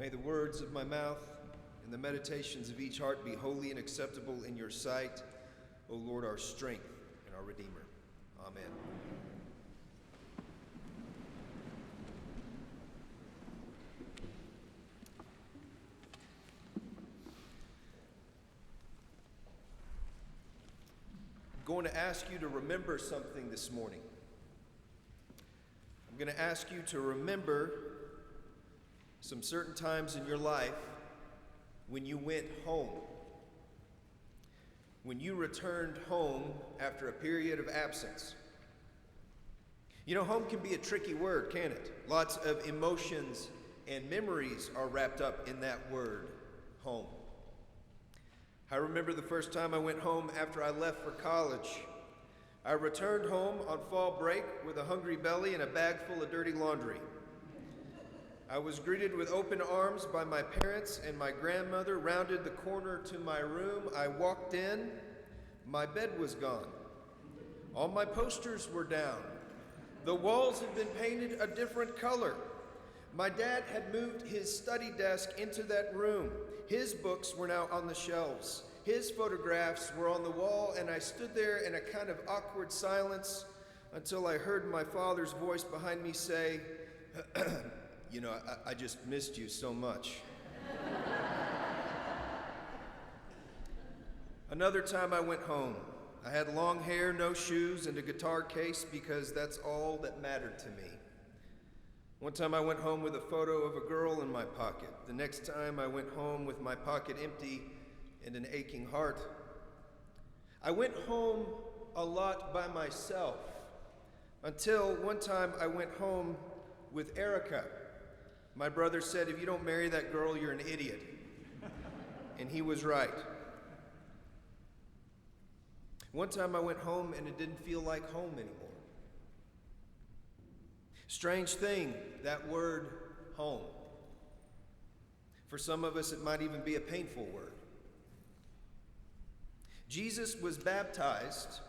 May the words of my mouth and the meditations of each heart be holy and acceptable in your sight, O Lord, our strength and our Redeemer. Amen. I'm going to ask you to remember something this morning. I'm going to ask you to remember some certain times in your life when you went home. When you returned home after a period of absence. You know, home can be a tricky word, can't it? Lots of emotions and memories are wrapped up in that word, home. I remember the first time I went home after I left for college. I returned home on fall break with a hungry belly and a bag full of dirty laundry. I was greeted with open arms by my parents, and my grandmother rounded the corner to my room. I walked in. My bed was gone. All my posters were down. The walls had been painted a different color. My dad had moved his study desk into that room. His books were now on the shelves. His photographs were on the wall, and I stood there in a kind of awkward silence until I heard my father's voice behind me say, "You know, I just missed you so much." Another time I went home. I had long hair, no shoes, and a guitar case because that's all that mattered to me. One time I went home with a photo of a girl in my pocket. The next time I went home with my pocket empty and an aching heart. I went home a lot by myself until one time I went home with Erica. My brother said, "If you don't marry that girl, you're an idiot." And he was right. One time I went home and it didn't feel like home anymore. Strange thing, that word, home. For some of us, it might even be a painful word. Jesus was baptized,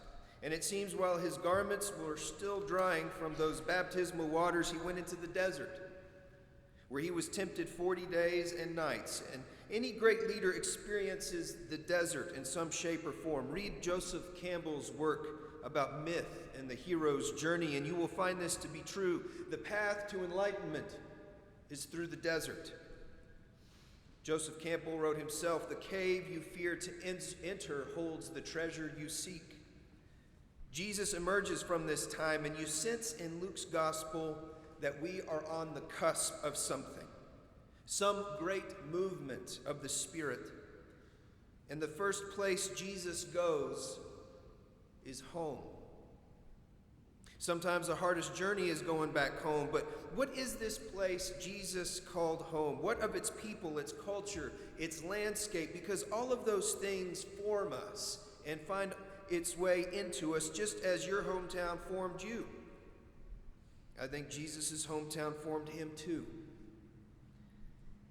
and it seems while his garments were still drying from those baptismal waters, he went into the desert, where he was tempted 40 days and nights. And any great leader experiences the desert in some shape or form. Read Joseph Campbell's work about myth and the hero's journey, and you will find this to be true. The path to enlightenment is through the desert. Joseph Campbell wrote himself, "The cave you fear to enter holds the treasure you seek." Jesus emerges from this time, and you sense in Luke's gospel that we are on the cusp of something, some great movement of the Spirit. And the first place Jesus goes is home. Sometimes the hardest journey is going back home, but what is this place Jesus called home? What of its people, its culture, its landscape? Because all of those things form us and find its way into us, just as your hometown formed you. I think Jesus' hometown formed him too.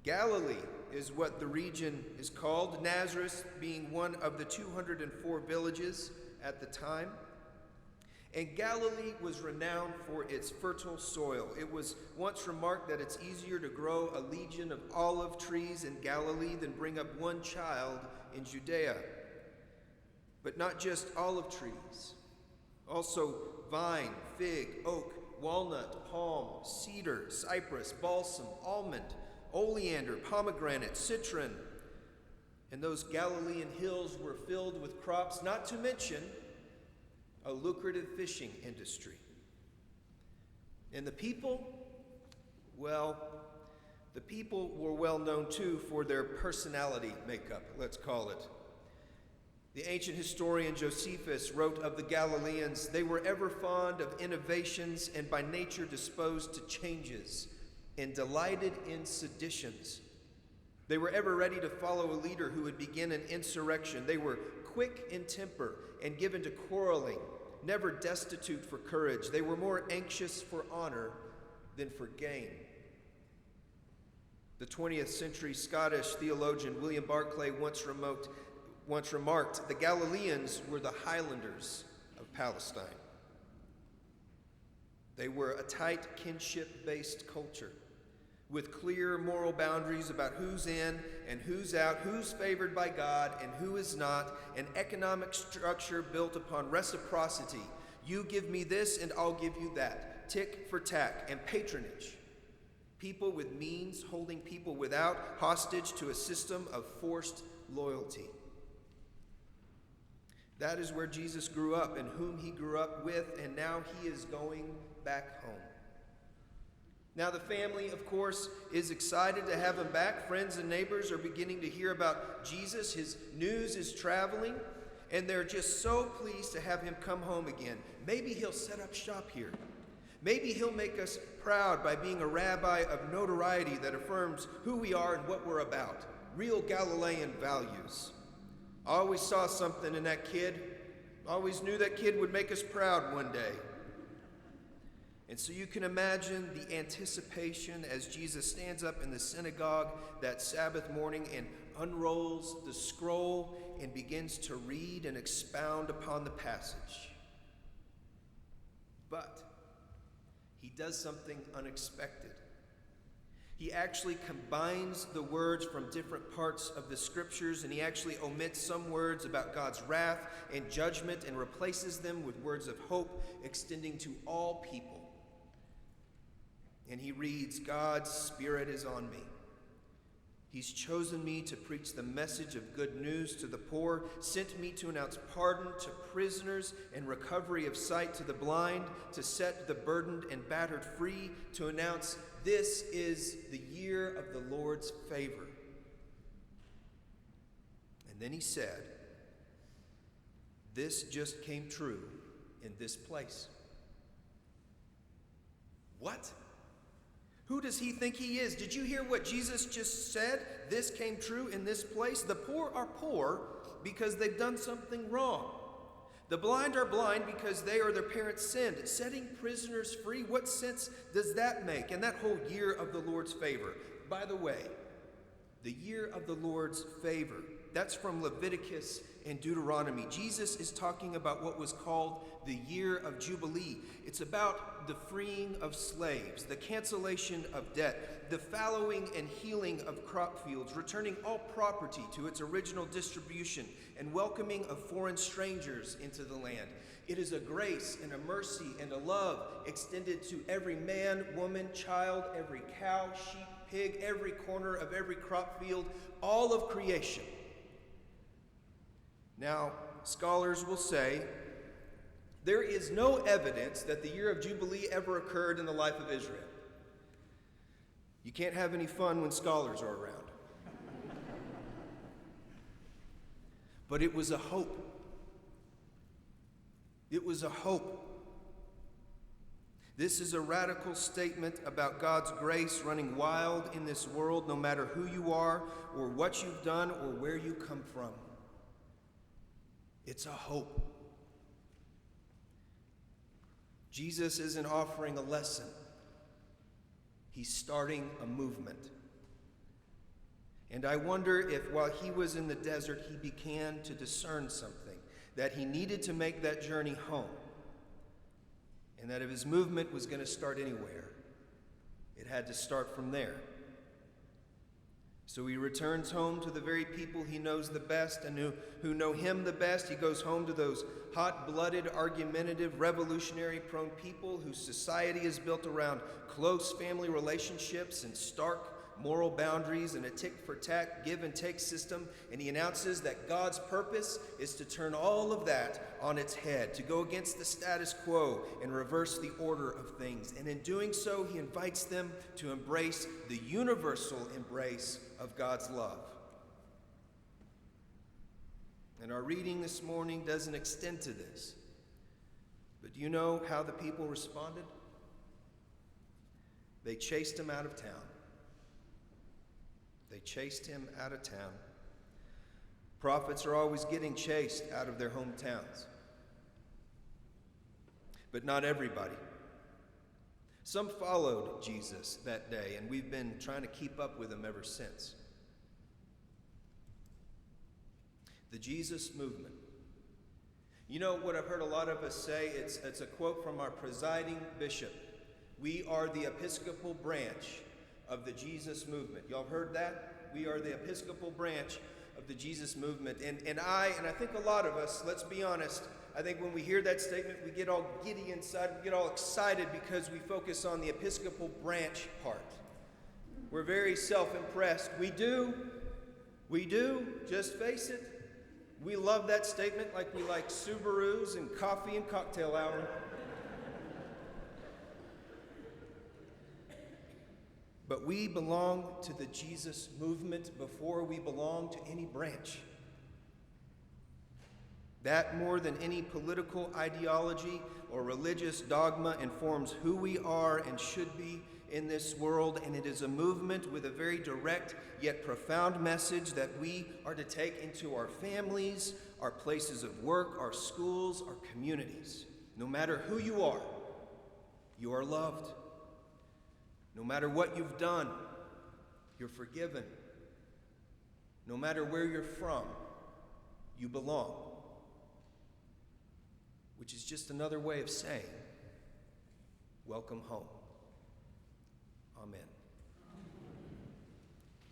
Galilee is what the region is called, Nazareth being one of the 204 villages at the time. And Galilee was renowned for its fertile soil. It was once remarked that it's easier to grow a legion of olive trees in Galilee than bring up one child in Judea. But not just olive trees, also vine, fig, oak, walnut, palm, cedar, cypress, balsam, almond, oleander, pomegranate, citron. And those Galilean hills were filled with crops, not to mention a lucrative fishing industry. And the people, well, the people were well known too for their personality makeup, let's call it. The ancient historian Josephus wrote of the Galileans, "They were ever fond of innovations and by nature disposed to changes and delighted in seditions. They were ever ready to follow a leader who would begin an insurrection. They were quick in temper and given to quarreling, never destitute for courage. They were more anxious for honor than for gain." The 20th century Scottish theologian William Barclay once remarked, "The Galileans were the Highlanders of Palestine." They were a tight kinship-based culture with clear moral boundaries about who's in and who's out, who's favored by God and who is not, an economic structure built upon reciprocity. You give me this and I'll give you that, tick for tack, and patronage. People with means holding people without hostage to a system of forced loyalty. That is where Jesus grew up and whom he grew up with, and now he is going back home. Now the family, of course, is excited to have him back. Friends and neighbors are beginning to hear about Jesus. His news is traveling, and they're just so pleased to have him come home again. Maybe he'll set up shop here. Maybe he'll make us proud by being a rabbi of notoriety that affirms who we are and what we're about. Real Galilean values. I always saw something in that kid. Always knew that kid would make us proud one day. And so you can imagine the anticipation as Jesus stands up in the synagogue that Sabbath morning and unrolls the scroll and begins to read and expound upon the passage. But he does something unexpected. He actually combines the words from different parts of the scriptures, and he actually omits some words about God's wrath and judgment and replaces them with words of hope extending to all people. And he reads, God's Spirit is on me. He's chosen me to preach the message of good news to the poor, sent me to announce pardon to prisoners and recovery of sight to the blind, to set the burdened and battered free, to announce this is the year of the Lord's favor. And then he said, this just came true in this place. What? Who does he think he is? Did you hear what Jesus just said? This came true in this place. The poor are poor because they've done something wrong. The blind are blind because they or their parents sinned. Setting prisoners free, what sense does that make? And that whole year of the Lord's favor. By the way, the year of the Lord's favor, that's from Leviticus and Deuteronomy. Jesus is talking about what was called the year of Jubilee. It's about the freeing of slaves, the cancellation of debt, the fallowing and healing of crop fields, returning all property to its original distribution, and welcoming of foreign strangers into the land. It is a grace and a mercy and a love extended to every man, woman, child, every cow, sheep, pig, every corner of every crop field, all of creation. Now, scholars will say, there is no evidence that the year of Jubilee ever occurred in the life of Israel. You can't have any fun when scholars are around. But it was a hope. It was a hope. This is a radical statement about God's grace running wild in this world, no matter who you are or what you've done or where you come from. It's a hope. Jesus isn't offering a lesson. He's starting a movement. And I wonder if while he was in the desert, he began to discern something, that he needed to make that journey home, and that if his movement was going to start anywhere, it had to start from there. So he returns home to the very people he knows the best and who know him the best. He goes home to those hot-blooded, argumentative, revolutionary-prone people whose society is built around close family relationships and stark moral boundaries and a tick-for-tack, give-and-take system. And he announces that God's purpose is to turn all of that on its head, to go against the status quo and reverse the order of things. And in doing so, he invites them to embrace the universal embrace of God's love. And our reading this morning doesn't extend to this. But do you know how the people responded? They chased him out of town. They chased him out of town. Prophets are always getting chased out of their hometowns. But not everybody. Some followed Jesus that day, and we've been trying to keep up with him ever since. The Jesus movement. You know what I've heard a lot of us say? It's a quote from our presiding bishop. We are the Episcopal branch of the Jesus movement. Y'all heard that? We are the Episcopal branch of the Jesus movement. And I think a lot of us, let's be honest, I think when we hear that statement, we get all giddy inside, we get all excited because we focus on the Episcopal branch part. We're very self-impressed. We do, just face it. We love that statement like we like Subarus and coffee and cocktail hour. But we belong to the Jesus movement before we belong to any branch. That, more than any political ideology or religious dogma, informs who we are and should be in this world, and it is a movement with a very direct yet profound message that we are to take into our families, our places of work, our schools, our communities. No matter who you are loved. No matter what you've done, you're forgiven. No matter where you're from, you belong. Which is just another way of saying, welcome home. Amen.